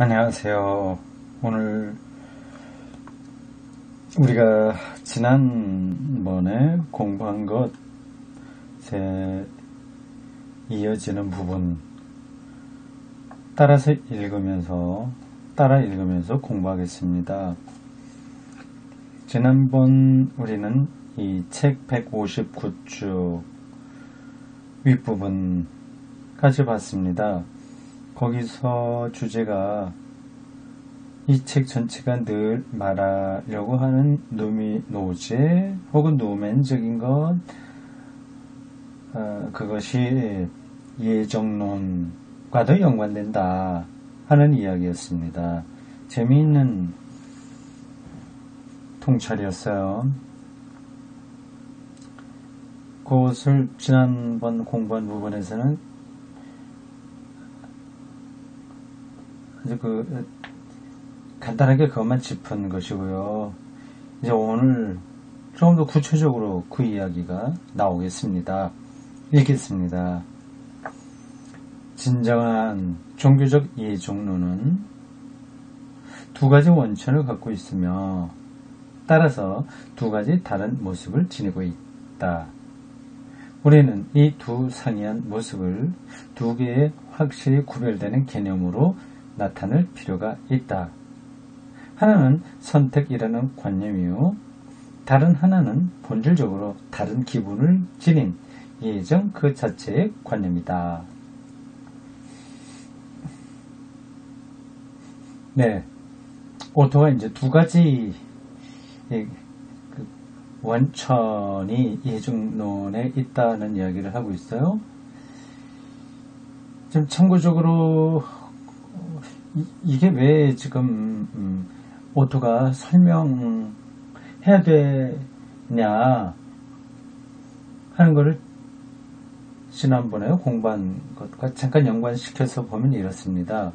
안녕하세요. 오늘 우리가 지난번에 공부한 것에 이어지는 부분 따라 읽으면서 공부하겠습니다. 지난번 우리는 이 책 159쪽 윗부분까지 봤습니다. 거기서 주제가 이 책 전체가 늘 말하려고 하는 노제 혹은 노맨적인 것, 그것이 예정론과도 연관된다 하는 이야기였습니다. 재미있는 통찰이었어요. 그것을 지난번 공부한 부분에서는 아주 간단하게 그것만 짚은 것이고요. 이제 오늘 좀 더 구체적으로 그 이야기가 나오겠습니다. 읽겠습니다. 진정한 종교적 예정론은 두 가지 원천을 갖고 있으며 따라서 두 가지 다른 모습을 지니고 있다. 우리는 이 두 상이한 모습을 두 개의 확실히 구별되는 개념으로 나타낼 필요가 있다. 하나는 선택이라는 관념이요, 다른 하나는 본질적으로 다른 기분을 지닌 예정 그 자체의 관념이다. 네, 오토가 이제 두 가지 원천이 예정론에 있다는 이야기를 하고 있어요. 좀 참고적으로 이게 왜 지금 오토가 설명해야 되냐 하는 것을 지난번에 공부한 것과 잠깐 연관시켜서 보면 이렇습니다.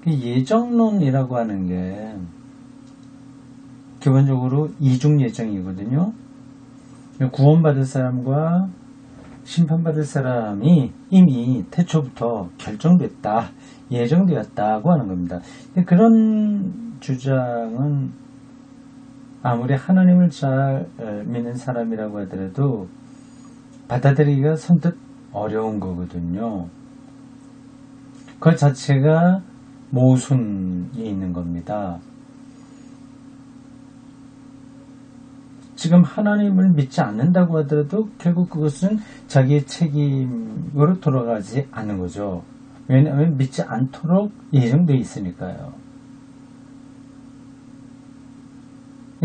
예정론이라고 하는 게 기본적으로 이중 예정이거든요. 구원받을 사람과 심판받을 사람이 이미 태초부터 결정됐다, 예정되었다고 하는 겁니다. 그런 주장은 아무리 하나님을 잘 믿는 사람이라고 하더라도 받아들이기가 선뜻 어려운 거거든요. 그 자체가 모순이 있는 겁니다. 지금 하나님을 믿지 않는다고 하더라도 결국 그것은 자기의 책임으로 돌아가지 않는 거죠. 왜냐하면 믿지 않도록 예정되어 있으니까요.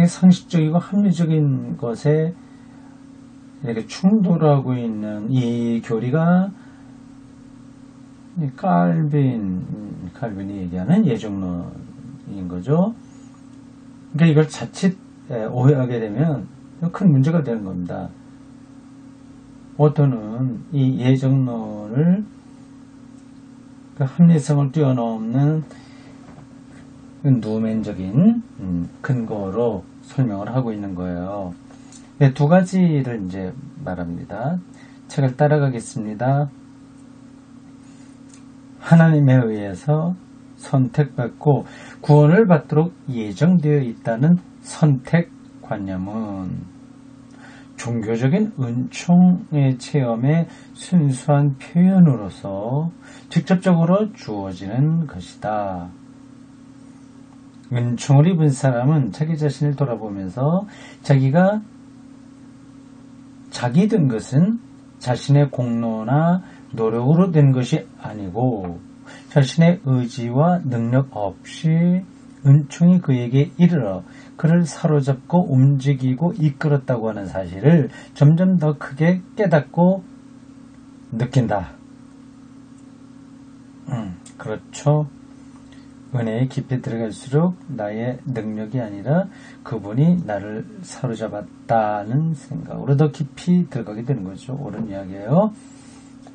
상식적이고 합리적인 것에 이렇게 충돌하고 있는 이 교리가 칼빈이 얘기하는 예정론인 거죠. 그러니까 이걸 자칫 오해하게 되면 큰 문제가 되는 겁니다. 오토는 이 예정론을 합리성을 뛰어넘는 누멘적인 근거로 설명을 하고 있는 거예요. 두 가지를 이제 말합니다. 책을 따라가겠습니다. 하나님에 의해서 선택받고 구원을 받도록 예정되어 있다는 선택관념은 종교적인 은총의 체험의 순수한 표현으로서 직접적으로 주어지는 것이다. 은총을 입은 사람은 자기 자신을 돌아보면서 자기가 자기 된 것은 자신의 공로나 노력으로 된 것이 아니고 자신의 의지와 능력 없이 은총이 그에게 이르러 그를 사로잡고 움직이고 이끌었다고 하는 사실을 점점 더 크게 깨닫고 느낀다. 그렇죠. 은혜에 깊이 들어갈수록 나의 능력이 아니라 그분이 나를 사로잡았다는 생각으로 더 깊이 들어가게 되는 거죠. 옳은 이야기예요.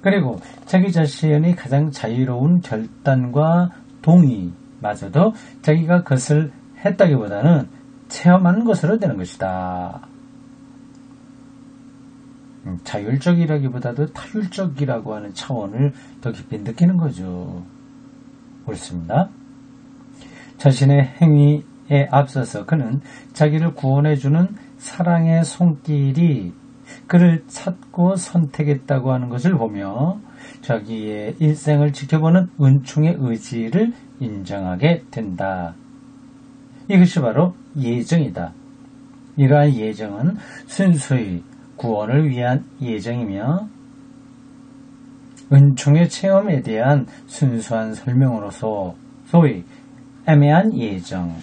그리고 자기 자신이 가장 자유로운 결단과 동의마저도 자기가 그것을 했다기보다는 체험하는 것으로 되는 것이다. 자율적이라기보다도 타율적이라고 하는 차원을 더 깊이 느끼는 거죠. 옳습니다. 자신의 행위에 앞서서 그는 자기를 구원해주는 사랑의 손길이 그를 찾고 선택했다고 하는 것을 보며 자기의 일생을 지켜보는 은총의 의지를 인정하게 된다. 이것이 바로 예정이다. 이러한 예정은 순수히 구원을 위한 예정이며 은총의 체험에 대한 순수한 설명으로서 소위 애매한 예정.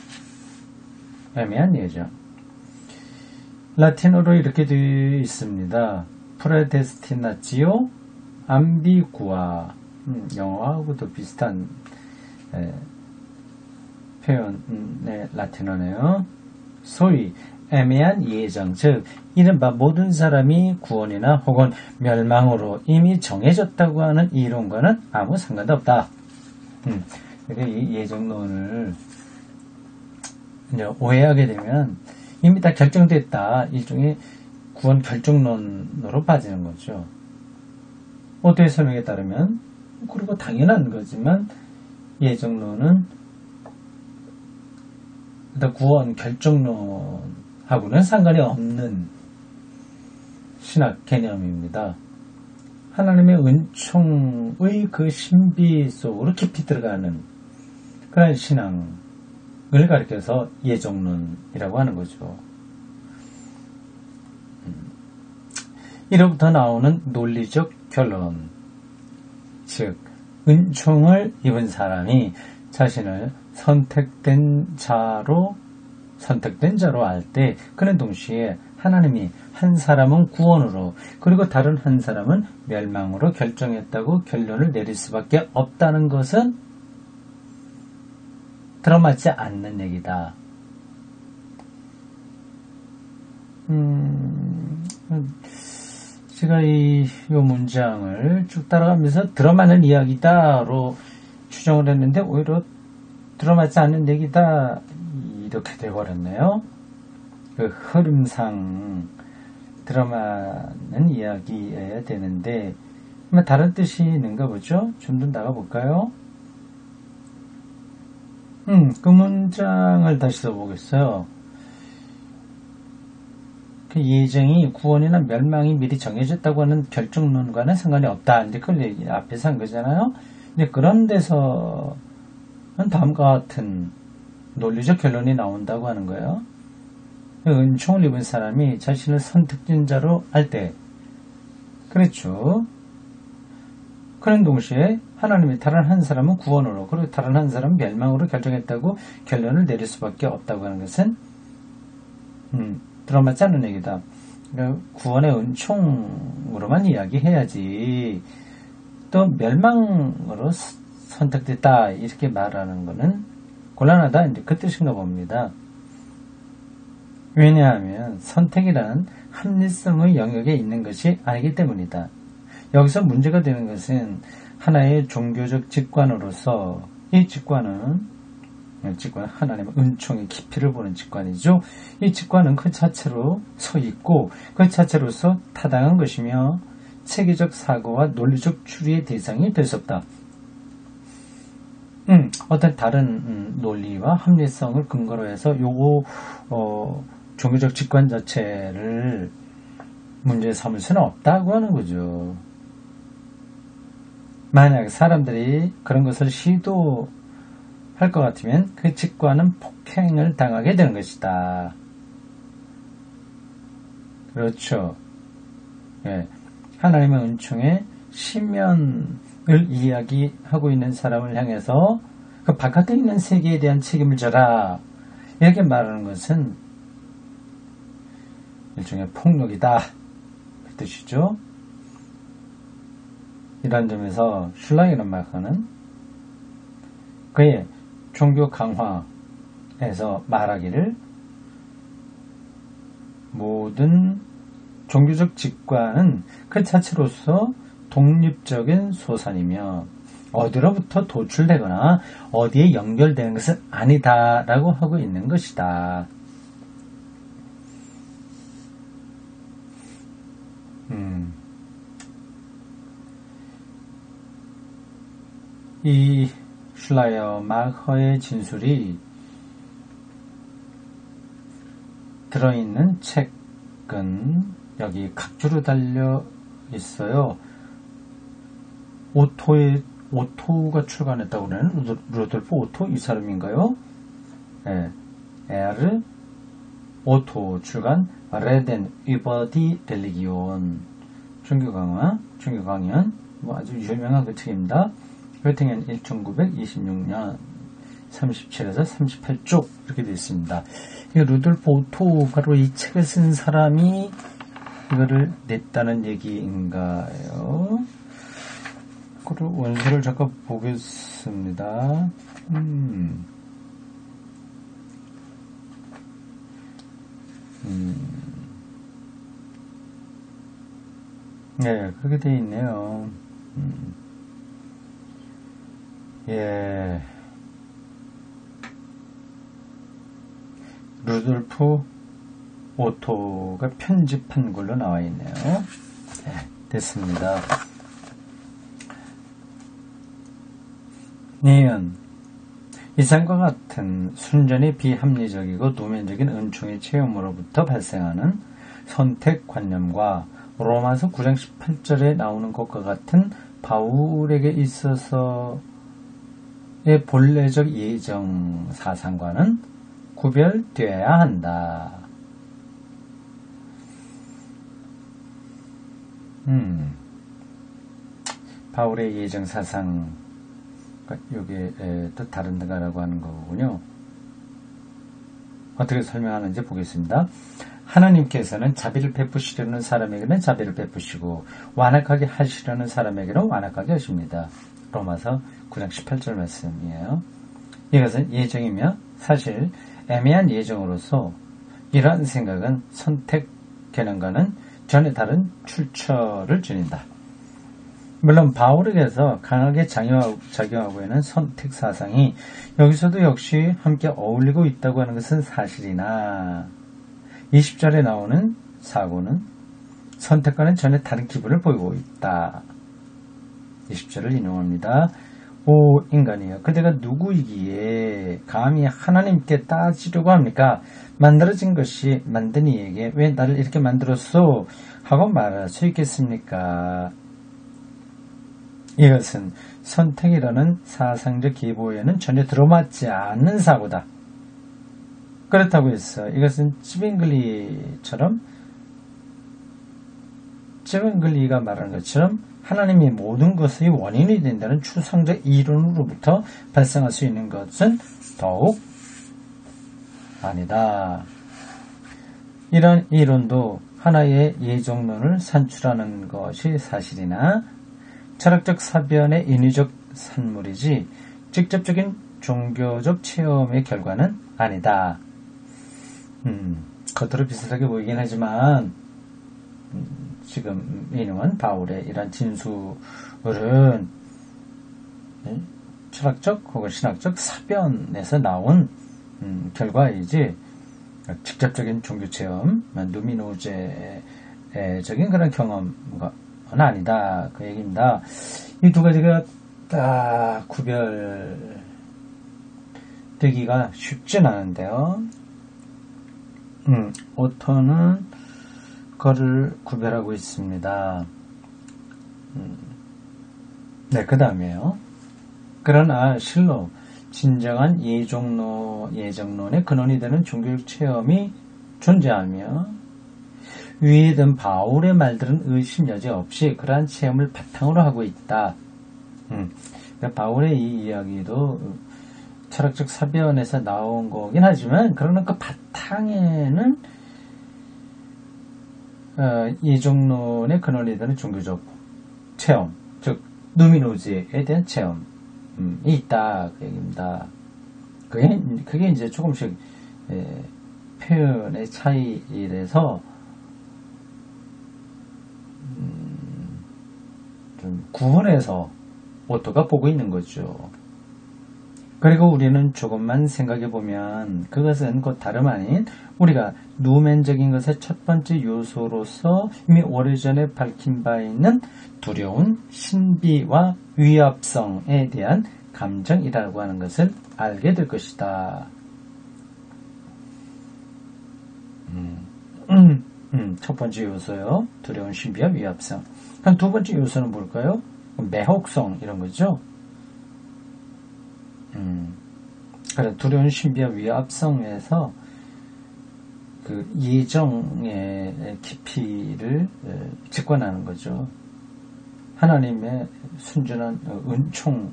라틴어로 이렇게 되어 있습니다. 프레데스티나치오 암비구아. 영어하고도 비슷한 표현의 라틴어네요. 소위 애매한 예정, 즉 이른바 모든 사람이 구원이나 혹은 멸망으로 이미 정해졌다고 하는 이론과는 아무 상관도 없다. 이 예정론을 이제 오해하게 되면 이미 다 결정됐다. 일종의 구원 결정론으로 빠지는 거죠. 오토의 설명에 따르면 그리고 당연한 거지만 예정론은 일단 구원 결정론하고는 상관이 없는 신학 개념입니다. 하나님의 은총의 그 신비 속으로 깊이 들어가는 그런 신앙을 가리켜서 예정론이라고 하는 거죠. 이로부터 나오는 논리적 결론, 즉 은총을 입은 사람이 자신을 선택된 자로 알 때 그는 동시에 하나님이 한 사람은 구원으로 그리고 다른 한 사람은 멸망으로 결정했다고 결론을 내릴 수밖에 없다는 것은 들어맞지 않는 얘기다. 제가 이 문장을 쭉 따라가면서 들어맞는 이야기다로 추정을 했는데 오히려 들어맞지 않는 얘기다 이렇게 돼버렸네요. 그 흐름상 들어맞는 이야기여야 되는데 다른 뜻이 있는가 보죠? 좀 더 나가볼까요? 그 문장을 다시 써보겠어요. 그 예정이 구원이나 멸망이 미리 정해졌다고 하는 결정론과는 상관이 없다. 이제 그걸 앞에서 한 거잖아요. 이제 그런 데서는 다음과 같은 논리적 결론이 나온다고 하는 거예요. 은총을 입은 사람이 자신을 선택된 자로 알 때, 그렇죠. 그런 동시에 하나님이 다른 한 사람은 구원으로 그리고 다른 한 사람은 멸망으로 결정했다고 결론을 내릴 수밖에 없다고 하는 것은 들어맞지 않는 얘기다. 그러니까 구원의 은총으로만 이야기해야지 또 멸망으로 선택됐다 이렇게 말하는 것은 곤란하다 이제 그 뜻인가 봅니다. 왜냐하면 선택이란 합리성의 영역에 있는 것이 아니기 때문이다. 여기서 문제가 되는 것은 하나의 종교적 직관으로서 이 직관은 하나님의 은총의 깊이를 보는 직관이죠. 이 직관은 그 자체로 서 있고 그 자체로서 타당한 것이며 체계적 사고와 논리적 추리의 대상이 될 수 없다. 어떤 다른 논리와 합리성을 근거로 해서 종교적 직관 자체를 문제 삼을 수는 없다고 하는 거죠. 만약 사람들이 그런 것을 시도할 것 같으면 그 직관은 폭행을 당하게 되는 것이다. 그렇죠. 예. 하나님의 은총의 심연을 이야기하고 있는 사람을 향해서 그 바깥에 있는 세계에 대한 책임을 져라. 이렇게 말하는 것은 일종의 폭력이다. 그 뜻이죠. 이런 점에서 슐라이너마커는 그의 종교 강화에서 말하기를 모든 종교적 직관은 그 자체로서 독립적인 소산이며 어디로부터 도출되거나 어디에 연결되는 것은 아니다라고 하고 있는 것이다. 이 슐라이어마허의 진술이 들어있는 책은 여기 각주로 달려 있어요. 오토가 출간했다고 그러는 루돌프 오토 이 사람인가요? 네. 에르 오토 출간 레덴 이버디 렐리기온 종교강연 뭐 아주 유명한 그 책입니다. göttingen 1926년 37에서 38쪽 이렇게 되어 있습니다. 이 루돌프 오토 바로 이 책을 쓴 사람이 이거를 냈다는 얘기인가요? 그리고 원서를 잠깐 보겠습니다. 네, 그렇게 되어 있네요. 예. 루돌프 오토가 편집한 걸로 나와 있네요. 네, 됐습니다. 내연 이상과 같은 순전히 비합리적이고 노면적인 은총의 체험으로부터 발생하는 선택관념과 로마서 9장 18절에 나오는 것과 같은 바울에게 있어서의 본래적 예정 사상과는 구별되어야 한다. 바울의 예정 사상, 이게 또 다른가라고 하는 거군요. 어떻게 설명하는지 보겠습니다. 하나님께서는 자비를 베푸시려는 사람에게는 자비를 베푸시고 완악하게 하시려는 사람에게는 완악하게 하십니다. 로마서 9장 18절 말씀이에요. 이것은 예정이며 사실 애매한 예정으로서 이러한 생각은 선택 개념과는 전혀 다른 출처를 지닌다. 물론 바울에게서 강하게 작용하고 있는 선택 사상이 여기서도 역시 함께 어울리고 있다고 하는 것은 사실이나 20절에 나오는 사고는 선택과는 전혀 다른 기분을 보이고 있다. 20절을 인용합니다. 오 인간이여, 그대가 누구이기에 감히 하나님께 따지려고 합니까? 만들어진 것이 만든 이에게 왜 나를 이렇게 만들었소? 하고 말할 수 있겠습니까? 이것은 선택이라는 사상적 기보에는 전혀 들어맞지 않는 사고다. 그렇다고 해서 이것은 찌뱅글리가 말하는 것처럼 하나님이 모든 것의 원인이 된다는 추상적 이론으로부터 발생할 수 있는 것은 더욱 아니다. 이런 이론도 하나의 예정론을 산출하는 것이 사실이나 철학적 사변의 인위적 산물이지 직접적인 종교적 체험의 결과는 아니다. 겉으로 비슷하게 보이긴 하지만 지금 인용한 바울의 이러한 진술은 철학적 혹은 신학적 사변에서 나온 결과이지 직접적인 종교체험, 누미노제적인 그런 경험은 아니다. 그 얘기입니다. 이 두 가지가 딱 구별되기가 쉽진 않은데요. 오토는 그거를 구별하고 있습니다. 네, 그 다음에요. 그러나 실로 진정한 예정론의 근원이 되는 종교적 체험이 존재하며 위에 든 바울의 말들은 의심 여지 없이 그러한 체험을 바탕으로 하고 있다. 그러니까 바울의 이 이야기도 철학적 사변에서 나온 거긴 하지만 그러나 그 바탕에는 예정론의 근원이 되는 종교적 체험, 즉 누미노즈에 대한 체험이 있다 그 얘기입니다. 그게 이제 조금씩 표현의 차이라서 좀 구분해서 오토가 보고 있는 거죠. 그리고 우리는 조금만 생각해보면 그것은 곧 다름 아닌 우리가 누멘적인 것의 첫 번째 요소로서 이미 오래전에 밝힌 바 있는 두려운 신비와 위협성에 대한 감정이라고 하는 것을 알게 될 것이다. 첫 번째 요소요. 두려운 신비와 위압성. 그럼 두 번째 요소는 뭘까요? 매혹성 이런 거죠. 그래, 두려운 신비와 위압성에서 그 예정의 깊이를 직관하는 거죠. 하나님의 순전한 은총의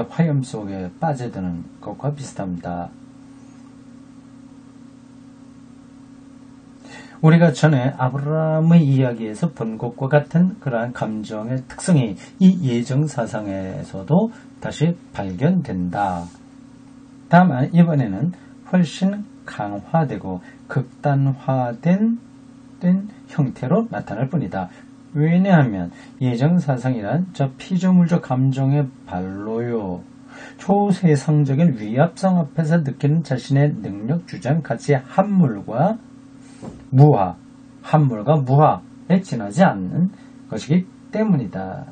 화염 속에 빠져드는 것과 비슷합니다. 우리가 전에 아브라함의 이야기에서 본 것과 같은 그러한 감정의 특성이 이 예정사상에서도 다시 발견된다. 다만 이번에는 훨씬 강화되고 극단화된 형태로 나타날 뿐이다. 왜냐하면 예정사상이란 저 피조물적 감정의 발로요. 초세상적인 위압성 앞에서 느끼는 자신의 능력, 주장, 가치의 함물과 무화에 지나지 않는 것이기 때문이다.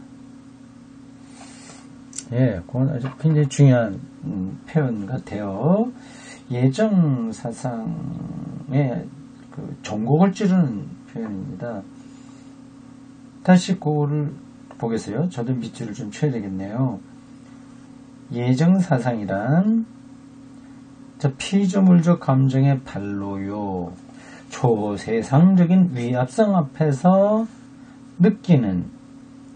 예, 그건 아주 굉장히 중요한 표현 같아요. 예정 사상의 그 종곡을 찌르는 표현입니다. 다시 그거를 보겠어요. 저도 밑줄을 좀 쳐야 되겠네요. 예정 사상이란 저 피조물적 감정의 발로요. 초세상적인 위압성 앞에서 느끼는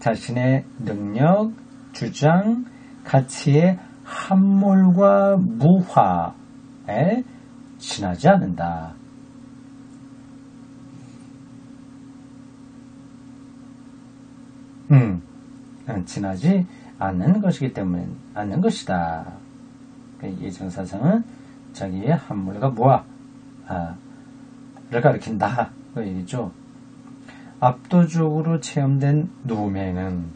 자신의 능력, 주장, 가치의 함몰과 무화에 지나지 않는다. 지나지 않는 것이기 때문에 않는 것이다. 예정사상은 자기의 함몰과 무화 를 가리킨다. 그 얘기죠. 압도적으로 체험된 누명은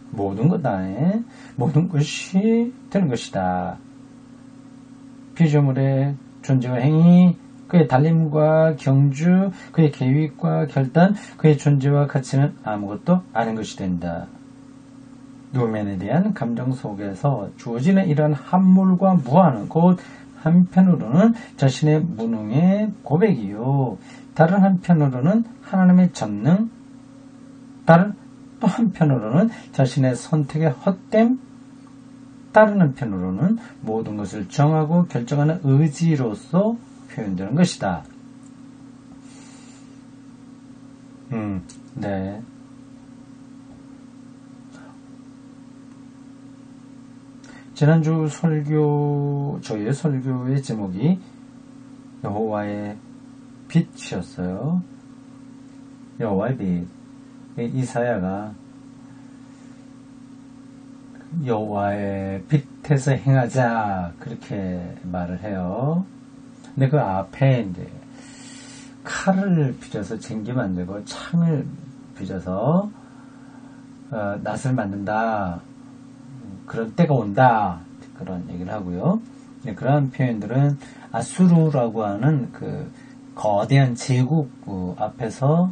모든 것이 되는 것이다. 피조물의 존재와 행위, 그의 달림과 경주, 그의 계획과 결단, 그의 존재와 가치는 아무것도 아닌 것이 된다. 누멘에 대한 감정 속에서 주어지는 이러한 함몰과 무한은 곧 한편으로는 자신의 무능의 고백이요. 다른 한편으로는 하나님의 전능, 또 한편으로는 자신의 선택의 헛됨, 다른 한편으로는 모든 것을 정하고 결정하는 의지로서 표현되는 것이다. 네. 지난주 저희의 설교의 제목이 여호와의 빛이었어요. 여호와의 빛. 이사야가 여호와의 빛에서 행하자 그렇게 말을 해요. 근데 그 앞에 이제 칼을 빚어서 쟁기 만들고 창을 빚어서 낫을 만든다. 그런 때가 온다. 그런 얘기를 하고요. 그러한 표현들은 아수르라고 하는 그 거대한 제국 앞에서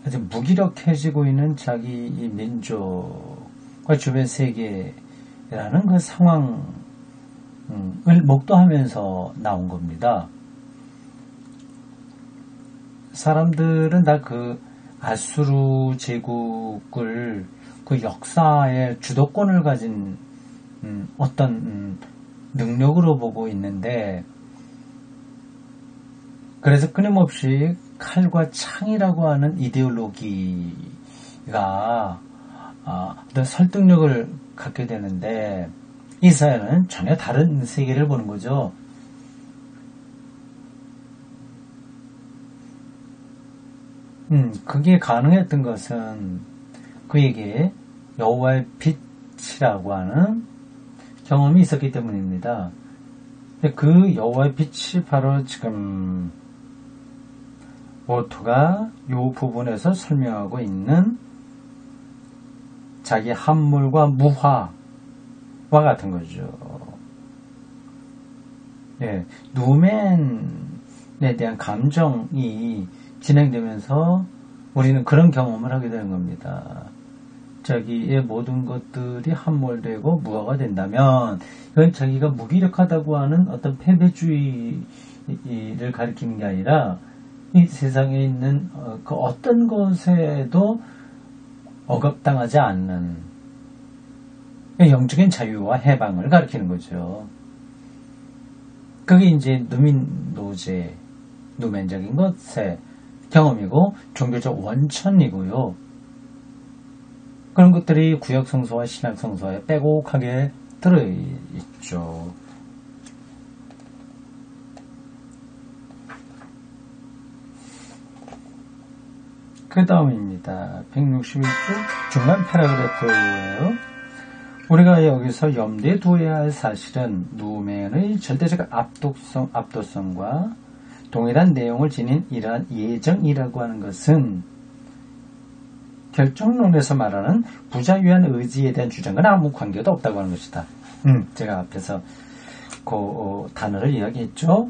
아주 무기력해지고 있는 자기 민족과 주변 세계라는 그 상황을 목도하면서 나온 겁니다. 사람들은 다 그 아수르 제국을 그 역사의 주도권을 가진 어떤 능력으로 보고 있는데, 그래서 끊임없이 칼과 창이라고 하는 이데올로기가 어떤 설득력을 갖게 되는데, 이사야는 전혀 다른 세계를 보는 거죠. 그게 가능했던 것은 그에게 여호와의 빛이라고 하는 경험이 있었기 때문입니다. 그 여호와의 빛이 바로 지금 오토가 이 부분에서 설명하고 있는 자기 함몰과 무화와 같은 거죠. 예, 누멘에 대한 감정이 진행되면서 우리는 그런 경험을 하게 되는 겁니다. 자기의 모든 것들이 함몰되고 무화가 된다면 이건 자기가 무기력하다고 하는 어떤 패배주의를 가리키는 게 아니라 이 세상에 있는 그 어떤 것에도 억압당하지 않는 영적인 자유와 해방을 가리키는 거죠. 그게 이제 누민노제, 누멘적인 것의 경험이고 종교적 원천이고요. 그런 것들이 구약 성서와 신약 성서에 빼곡하게 들어있죠. 그 다음입니다. 161쪽 중간 패러그래프예요. 우리가 여기서 염두에 두어야 할 사실은 누멘의 절대적 압도성과 동일한 내용을 지닌 이러한 예정이라고 하는 것은 결정론에서 말하는 부자유한 의지에 대한 주장과는 아무 관계도 없다고 하는 것이다. 제가 앞에서 그 단어를 이야기했죠.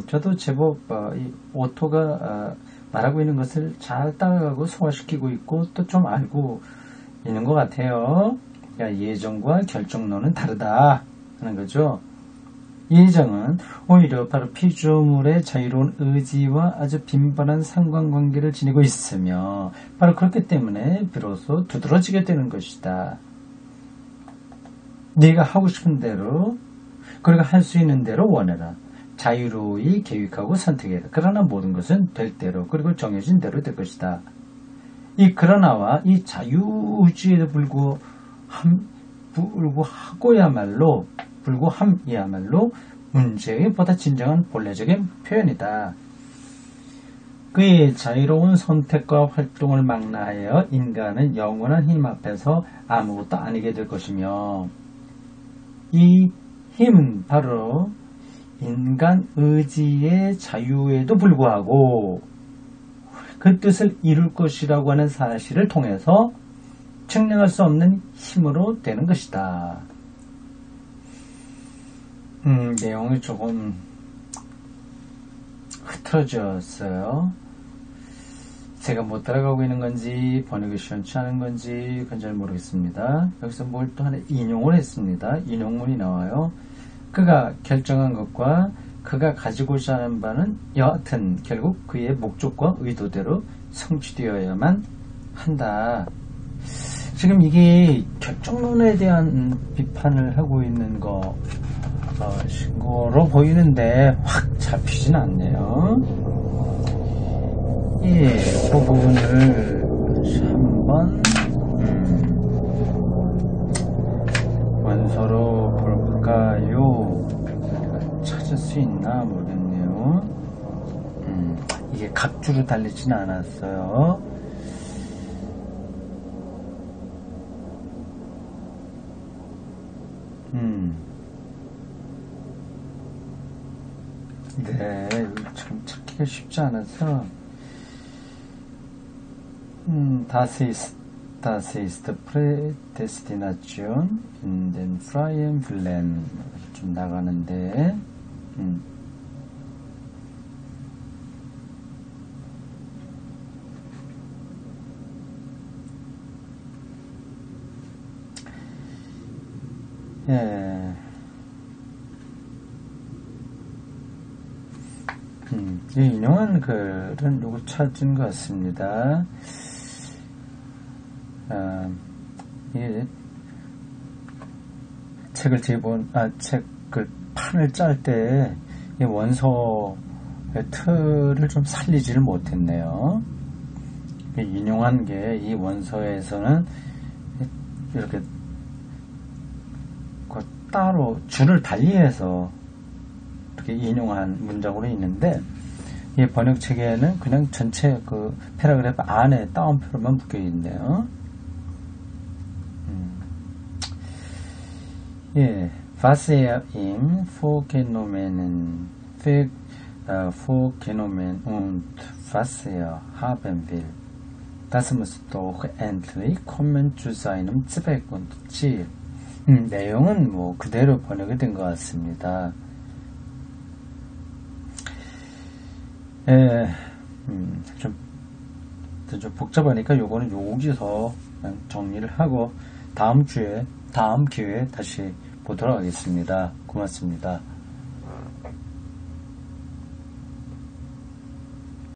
저도 제법 이 오토가 말하고 있는 것을 잘 따라가고 소화시키고 있고 또 좀 알고 있는 것 같아요. 예정과 결정론은 다르다 하는 거죠. 예정은 오히려 바로 피조물의 자유로운 의지와 아주 빈번한 상관관계를 지니고 있으며 바로 그렇기 때문에 비로소 두드러지게 되는 것이다. 네가 하고 싶은 대로 그리고 할 수 있는 대로 원해라. 자유로이 계획하고 선택해라. 그러나 모든 것은 될 대로 그리고 정해진 대로 될 것이다. 이 그러나와 이 자유의지에도 불구함이야말로 문제의 보다 진정한 본래적인 표현이다. 그의 자유로운 선택과 활동을 망라하여 인간은 영원한 힘 앞에서 아무것도 아니게 될 것이며 이 힘은 바로 인간 의지의 자유에도 불구하고 그 뜻을 이룰 것이라고 하는 사실을 통해서 측량할 수 없는 힘으로 되는 것이다. 내용이 조금 흐트러졌어요. 제가 못 따라가고 있는 건지 번역이 시원치 않은 건지 그건 잘 모르겠습니다. 여기서 뭘 또 하나 인용을 했습니다. 인용문이 나와요. 그가 결정한 것과 그가 가지고자 하는 바는 여하튼 결국 그의 목적과 의도대로 성취되어야만 한다. 지금 이게 결정론에 대한 비판을 하고 있는 거로 보이는데 확 잡히진 않네요. 예, 그 부분을 한번 원서로 볼까요? 찾을 수 있나 모르겠네요. 이게 각주로 달리진 않았어요. 네, 참 찾기가 쉽지 않아서 Das ist Prädestination in den freien Willen 좀 나가는데 예. 이 인용한 글은 누구 찾은 것 같습니다. 이 책을 책을 판을 짤 때 이 원서의 틀을 좀 살리지를 못했네요. 인용한 게 이 원서에서는 이렇게 따로 줄을 달리해서 이렇게 인용한 문장으로 있는데 이 번역책에는 그냥 전체 그 패러그래프 안에 따옴표로만 묶여 있네요. 예, was ihm vorgenommen und was haben will, das muss doch endlich kommen zu seinem Zweck und Ziel. 내용은 뭐 그대로 번역이 된 것 같습니다. 좀 복잡하니까 요거는 여기서 정리를 하고 다음 기회에 다시 보도록 하겠습니다. 고맙습니다.